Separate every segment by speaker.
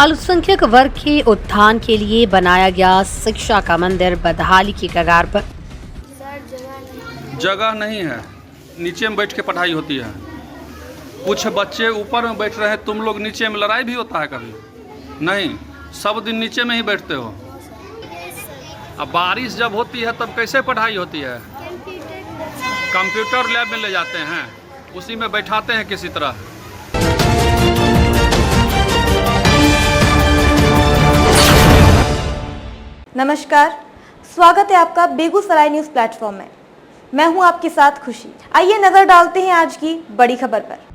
Speaker 1: अल्पसंख्यक वर्ग के उत्थान के लिए बनाया गया शिक्षा का मंदिर बदहाली की कगार पर।
Speaker 2: जगह नहीं है, नीचे में बैठ के पढ़ाई होती है। कुछ बच्चे ऊपर में बैठ रहे हैं, तुम लोग नीचे में। लड़ाई भी होता है कभी? नहीं, सब दिन नीचे में ही बैठते हो। अब बारिश जब होती है तब कैसे पढ़ाई होती है? कंप्यूटर लैब में ले जाते हैं, उसी में बैठाते हैं किसी तरह।
Speaker 3: नमस्कार, स्वागत है आपका बेगूसराय न्यूज़ प्लेटफॉर्म में। मैं हूं आपके साथ खुशी। आइए नजर डालते हैं आज की बड़ी खबर पर।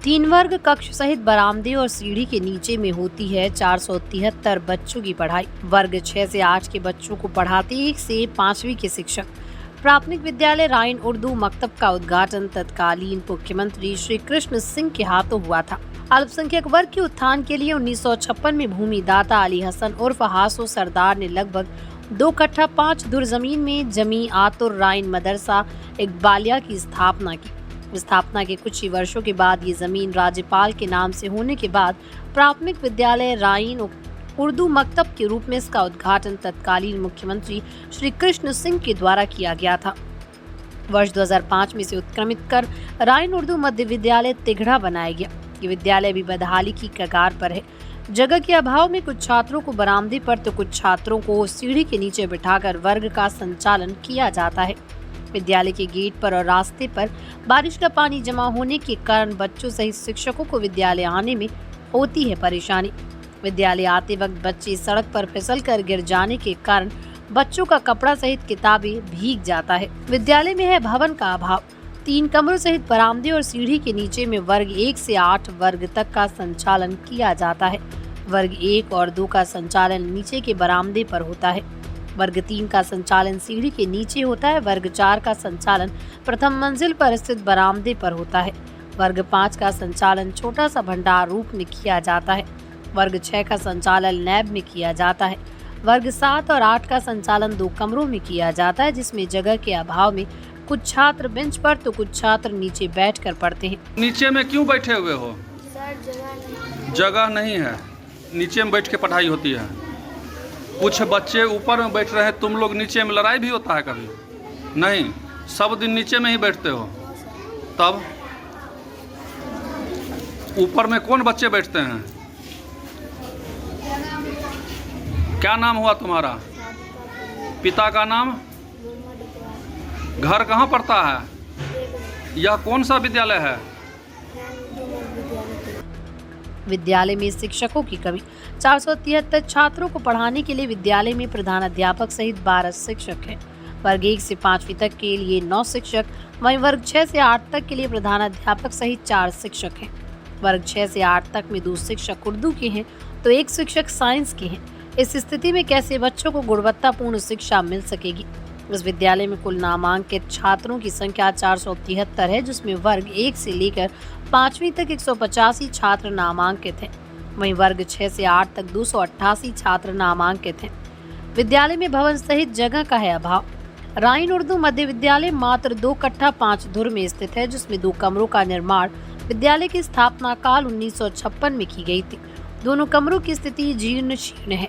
Speaker 1: तीन वर्ग कक्ष सहित बरामदे और सीढ़ी के नीचे में होती है 473 बच्चों की पढ़ाई। वर्ग 6 से 8 के बच्चों को पढ़ाते 1 से 5वीं के शिक्षक। प्राथमिक विद्यालय राइन उर्दू मकतब का उद्घाटन तत्कालीन मुख्यमंत्री श्री कृष्ण सिंह के हाथों हुआ था। अल्पसंख्यक वर्ग के उत्थान के लिए 1956 में भूमि दाता अली हसन उर्फ हासो सरदार ने लगभग 2 कट्ठा 5 धुर जमीन में जमी आतुर राइन मदरसा इकबालिया की स्थापना की। स्थापना के कुछ ही वर्षों के बाद ये जमीन राज्यपाल के नाम से होने के बाद प्राथमिक विद्यालय राइन उर्दू मकतब के रूप में इसका उद्घाटन तत्कालीन मुख्यमंत्री श्री कृष्ण सिंह के द्वारा किया गया था। वर्ष 2005 में इसे उत्क्रमित कर राइन उर्दू मध्य विद्यालय तिघड़ा बनाया गया। ये विद्यालय भी बदहाली की कगार पर है। जगह के अभाव में कुछ छात्रों को बरामदे पर तो कुछ छात्रों को सीढ़ी के नीचे बिठाकर वर्ग का संचालन किया जाता है। विद्यालय के गेट पर और रास्ते पर बारिश का पानी जमा होने के कारण बच्चों सहित शिक्षकों को विद्यालय आने में होती है परेशानी। विद्यालय आते वक्त बच्चे सड़क पर फिसलकर गिर जाने के कारण बच्चों का कपड़ा सहित किताबें भीग जाता है। विद्यालय में है भवन का अभाव। 3 कमरों सहित बरामदे और सीढ़ी के नीचे में वर्ग 1 से 8 वर्ग तक का संचालन किया जाता है। वर्ग 1 और 2 का संचालन नीचे के बरामदे पर होता है। वर्ग 3 का संचालन सीढ़ी के नीचे होता है। वर्ग 4 का संचालन प्रथम मंजिल पर स्थित बरामदे पर होता है। वर्ग 5 का संचालन छोटा सा भंडार रूप में किया जाता है। वर्ग 6 का संचालन लैब में किया जाता है। वर्ग 7 और 8 का संचालन 2 कमरों में किया जाता है, जिसमें जगह के अभाव में कुछ छात्र बेंच पर तो कुछ छात्र नीचे बैठकर पढ़ते हैं।
Speaker 2: नीचे में क्यों बैठे हुए हो? जगह नहीं है, नीचे में बैठ के पढ़ाई होती है। कुछ बच्चे ऊपर में बैठ रहे हैं, तुम लोग नीचे में। लड़ाई भी होता है कभी? नहीं, सब दिन नीचे में ही बैठते हो। तब ऊपर में कौन बच्चे बैठते हैं? क्या नाम हुआ तुम्हारा? पिता का नाम? घर कहाँ पड़ता है? यह कौन सा विद्यालय है?
Speaker 1: विद्यालय में शिक्षकों की कमी। 473 छात्रों को पढ़ाने के लिए विद्यालय में प्रधान अध्यापक सहित 12 शिक्षक हैं। वर्ग 1 से 5वीं तक के लिए 9 शिक्षक, वहीं वर्ग 6 से 8 तक के लिए प्रधान अध्यापक सहित 4 शिक्षक हैं। वर्ग 6 से 8 तक में 2 शिक्षक उर्दू के हैं तो 1 शिक्षक साइंस के हैं। इस स्थिति में कैसे बच्चों को गुणवत्तापूर्ण शिक्षा मिल सकेगी? इस विद्यालय में कुल नामांकित छात्रों की संख्या 473 है, जिसमें वर्ग 1 से लेकर 5वीं तक 185 छात्र नामांकित हैं। वहीं वर्ग 6 से 8 तक 288 छात्र नामांकित हैं। विद्यालय में भवन सहित जगह का है अभाव। राइन उर्दू मध्य विद्यालय मात्र 2 कट्ठा 5 धुर में स्थित है, जिसमें 2 कमरों का निर्माण विद्यालय की स्थापना काल 1956 में की गई थी। दोनों कमरों की स्थिति जीर्ण शीर्ण है,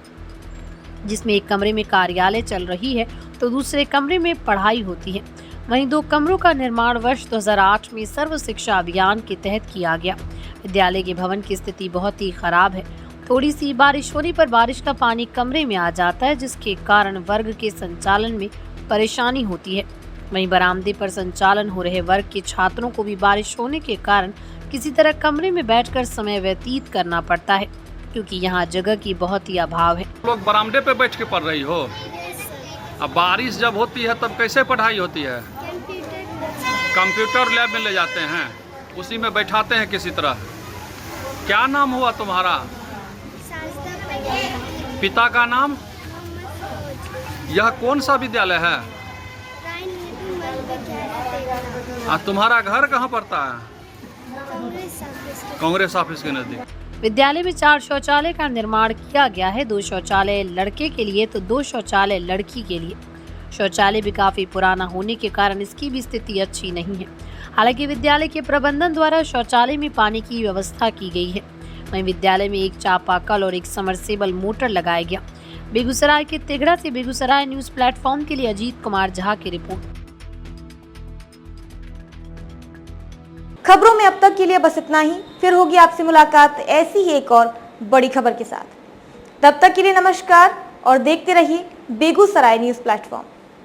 Speaker 1: जिसमें एक कमरे में कार्यालय चल रही है तो दूसरे कमरे में पढ़ाई होती है। वहीं 2 कमरों का निर्माण वर्ष 2008 में सर्व शिक्षा अभियान के तहत किया गया। विद्यालय के भवन की स्थिति बहुत ही खराब है। थोड़ी सी बारिश होने पर बारिश का पानी कमरे में आ जाता है, जिसके कारण वर्ग के संचालन में परेशानी होती है। वहीं बरामदे पर संचालन हो रहे वर्ग के छात्रों को भी बारिश होने के कारण किसी तरह कमरे में बैठकर समय व्यतीत करना पड़ता है, क्योंकि यहाँ जगह की बहुत ही अभाव है।
Speaker 2: लोग बरामदे पे बैठ के पढ़ रही हो? अब बारिश जब होती है तब कैसे पढ़ाई होती है? कंप्यूटर लैब में ले जाते हैं, उसी में बैठाते हैं किसी तरह। क्या नाम हुआ तुम्हारा? पिता का नाम? यह कौन सा विद्यालय है? तुम्हारा घर कहाँ पड़ता है? कांग्रेस ऑफिस के नजदीक।
Speaker 1: विद्यालय में 4 शौचालय का निर्माण किया गया है। 2 शौचालय लड़के के लिए तो 2 शौचालय लड़की के लिए। शौचालय भी काफी पुराना होने के कारण इसकी भी स्थिति अच्छी नहीं है। हालांकि विद्यालय के प्रबंधन द्वारा शौचालय में पानी की व्यवस्था की गई है। वहीं विद्यालय में एक चापाकल और एक समरसेबल मोटर लगाया गया। बेगूसराय के तिगड़ा से बेगूसराय न्यूज प्लेटफॉर्म के लिए अजीत कुमार झा की रिपोर्ट।
Speaker 3: खबरों में अब तक के लिए बस इतना ही। फिर होगी आपसे मुलाकात ऐसी ही एक और बड़ी खबर के साथ। तब तक के लिए नमस्कार और देखते रहिए बेगूसराय न्यूज प्लेटफॉर्म।